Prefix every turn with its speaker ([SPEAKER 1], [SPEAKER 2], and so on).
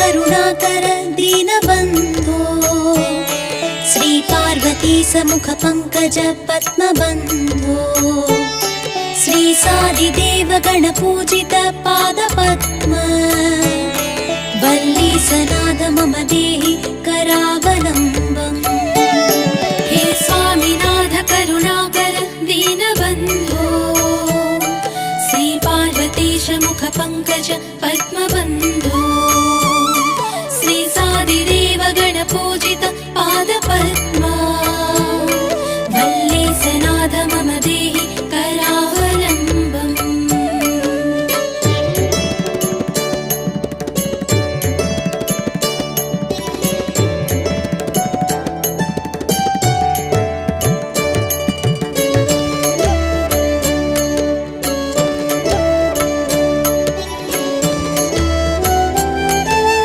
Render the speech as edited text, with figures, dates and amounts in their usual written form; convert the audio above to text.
[SPEAKER 1] करुणाकर दीनबन्धो श्री पार्वती समुख पंकज पद्मबन्धो श्री सादिदेव गणपूजित पादपद्म वल्ली सनाद मम देहि करावलम्बम्। हे स्वामिनाथ करुणाकर दीनबन्धो श्री पार्वतीश मुख पंकज पद्मबन्धो